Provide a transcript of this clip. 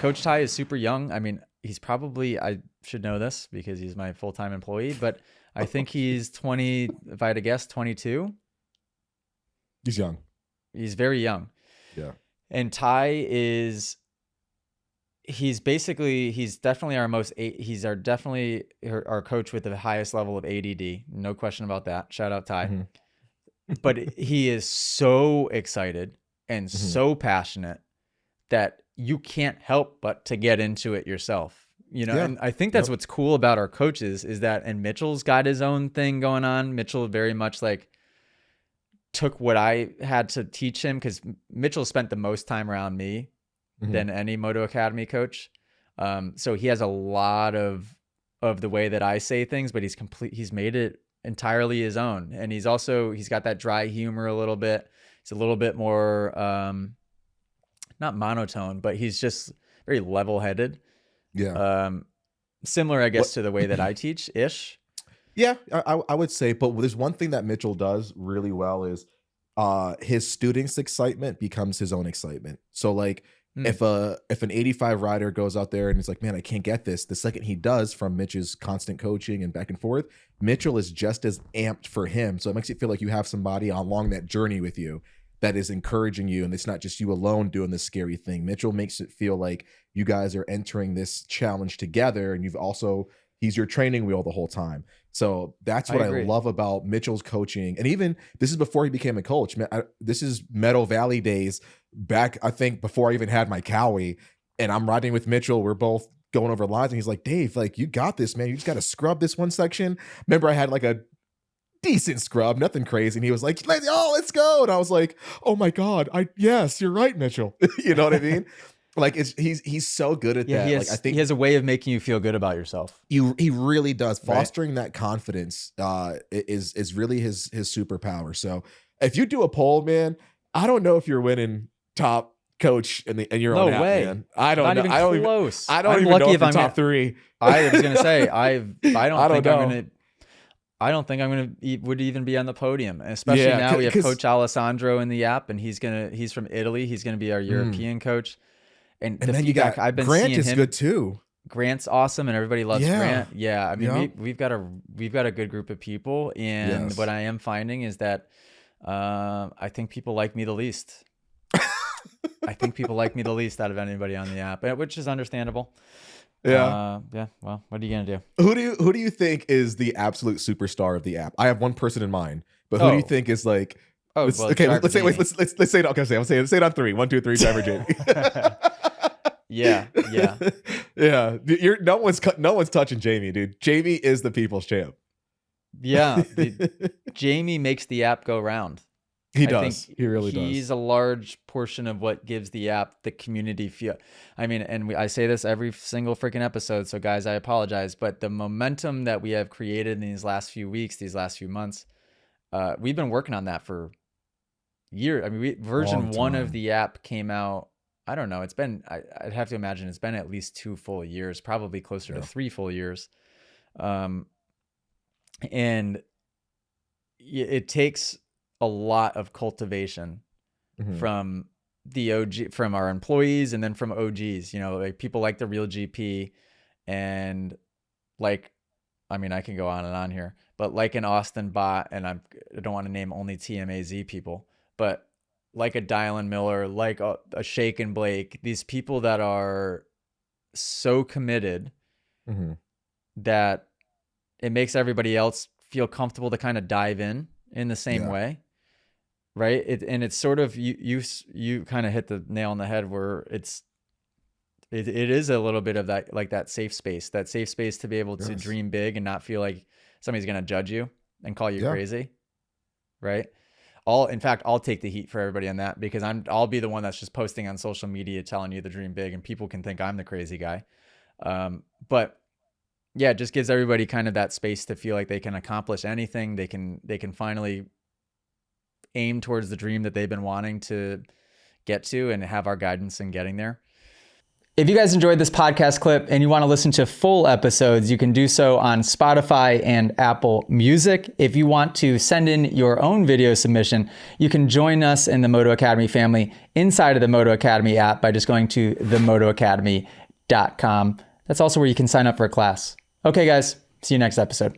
Coach Ty is super young. I mean, he's probably, I should know this because he's my full-time employee, but I think he's 20, if I had to guess, 22. He's young. He's very young. Yeah. And Ty is, he's definitely definitely our coach with the highest level of ADD. No question about that. Shout out Ty. Mm-hmm. But he is so excited and Mm-hmm. so passionate that you can't help but to get into it yourself. Yeah. And I think that's what's cool about our coaches is that, and Mitchell's got his own thing going on. Mitchell very much like took what I had to teach him, because Mitchell spent the most time around me than any Moto Academy coach. So he has a lot of the way that I say things, but he's made it entirely his own. And he's got that dry humor a little bit. It's a little bit more, not monotone, but he's just very level-headed. Yeah. Similar, I guess, to the way that I teach ish. Yeah, I would say, but there's one thing that Mitchell does really well is his students' excitement becomes his own excitement. So like if an 85 rider goes out there and he's like, man, I can't get this, the second he does, from Mitch's constant coaching and back and forth, Mitchell is just as amped for him. So it makes you feel like you have somebody along that journey with you that is encouraging you, and it's not just you alone doing this scary thing. Mitchell makes it feel like you guys are entering this challenge together, and he's your training wheel the whole time. So that's what I love about Mitchell's coaching. And even this is before he became a coach. Man, this is Meadow Valley days back, I think, before I even had my Cowie. And I'm riding with Mitchell. We're both going over lines, and he's like, Dave, like, you got this, man. You just got to scrub this one section. Remember, I had like a decent scrub, nothing crazy. And he was like, let's go. And I was like, oh my God, yes, you're right, Mitchell. You know what I mean? Like he's so good at that. Like I think he has a way of making you feel good about yourself. He really does. Fostering that confidence is really his superpower. So if you do a poll, man, I don't know if you're winning top coach in your own app, man. I don't know. Not even close. I don't even know if I'm top 3. I was gonna say I don't think I'm gonna would even be on the podium, especially now we have Coach Alessandro in the app, and he's from Italy. He's gonna be our European coach. And the then feedback I've been Grant seeing is good too. Grant's awesome, and everybody loves Grant. Yeah, I mean, we've got a good group of people, and what I am finding is that I think people like me the least. I think people like me the least out of anybody on the app, which is understandable. Yeah. Well, what are you gonna do? Who do you think is the absolute superstar of the app? I have one person in mind, but who do you think is like? Let's say it. Okay, say it on 3. 1, 2, 3. Driver Jamie. Yeah. No one's touching Jamie, dude. Jamie is the people's champ. Yeah, Jamie makes the app go round. He does. He really does. He's a large portion of what gives the app the community feel. I mean, and I say this every single freaking episode, so guys, I apologize, but the momentum that we have created in these last few weeks, these last few months, we've been working on that for years. I mean, version 1 of the app came out, I don't know, I'd have to imagine it's been at least 2 full years, probably closer to 3 full years. And it takes a lot of cultivation from the OG, from our employees, and then from OGs, like people like the Real GP, and like, I mean, I can go on and on here, but like an Austin Bot, and I don't want to name only TMAZ people, but like a Dylan Miller, like a Shaken Blake, these people that are so committed that it makes everybody else feel comfortable to kind of dive in the same way. Right. And it's sort of, you kind of hit the nail on the head, where it is a little bit of that, like that safe space to be able to dream big and not feel like somebody's going to judge you and call you crazy. Right. In fact, I'll take the heat for everybody on that, because I'll be the one that's just posting on social media, telling you to dream big, and people can think I'm the crazy guy. But yeah, it just gives everybody kind of that space to feel like they can accomplish anything. They can finally aim towards the dream that they've been wanting to get to, and have our guidance in getting there. If you guys enjoyed this podcast clip and you want to listen to full episodes, you can do so on Spotify and Apple Music. If you want to send in your own video submission, you can join us in the Moto Academy family inside of the Moto Academy app by just going to themotoacademy.com. That's also where you can sign up for a class. Okay, guys, see you next episode.